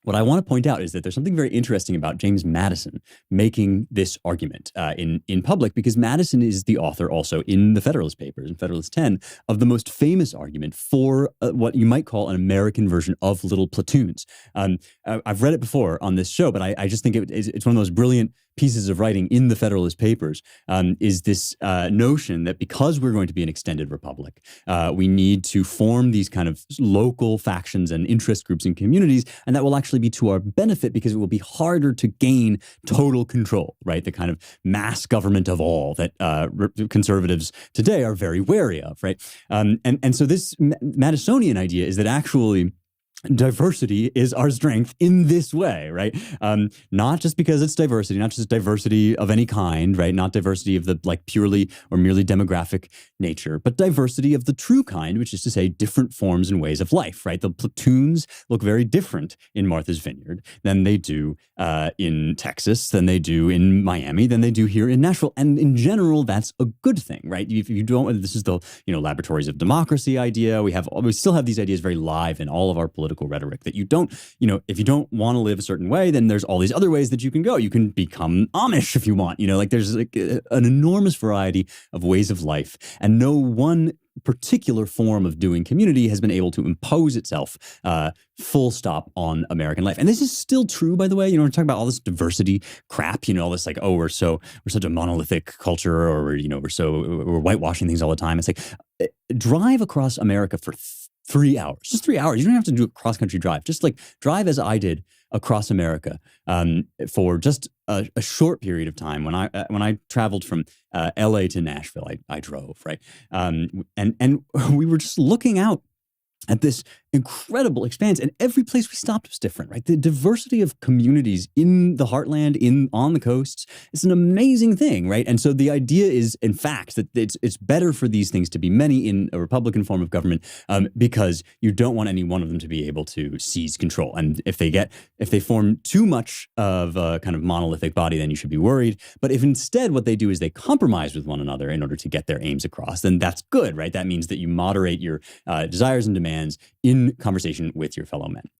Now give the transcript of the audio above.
what I want to point out is that there's something very interesting about James Madison making this argument in public, because Madison is the author also in the Federalist Papers, in Federalist 10, of the most famous argument for what you might call an American version of little platoons. I've read it before on this show, but I just think it's one of those brilliant pieces of writing in the Federalist Papers, is this notion that because we're going to be an extended republic, we need to form these kind of local factions and interest groups and communities, and that will actually be to our benefit because it will be harder to gain total control, right? The kind of mass government of all that conservatives today are very wary of, right? And so this Madisonian idea is that actually diversity is our strength in this way, right? Not just because it's diversity, not just diversity of any kind, right? Not diversity of the like purely or merely demographic nature, but diversity of the true kind, which is to say different forms and ways of life, right? The platoons look very different in Martha's Vineyard than they do in Texas, than they do in Miami, than they do here in Nashville. And in general, that's a good thing, right? If you don't, this is the, laboratories of democracy idea. We still have these ideas very live in all of our political rhetoric that you don't, if you don't want to live a certain way, then there's all these other ways that you can go. You can become Amish if you want, there's like an enormous variety of ways of life, and no one particular form of doing community has been able to impose itself full stop on American life. And this is still true, by the way. We're talking about all this diversity crap, all this like, we're such a monolithic culture, or we're whitewashing things all the time. It's like, drive across America for 3 hours, just 3 hours. You don't have to do a cross-country drive. Just like drive as I did across America for just a short period of time. When I traveled from LA to Nashville, I drove, right? And we were just looking out at this incredible expanse, and every place we stopped was different, right? The diversity of communities in the heartland, on the coasts, is an amazing thing, right? And so the idea is, in fact, that it's better for these things to be many in a Republican form of government, because you don't want any one of them to be able to seize control. And if they form too much of a kind of monolithic body, then you should be worried. But if instead what they do is they compromise with one another in order to get their aims across, then that's good, right? That means that you moderate your desires and demands in conversation with your fellow men.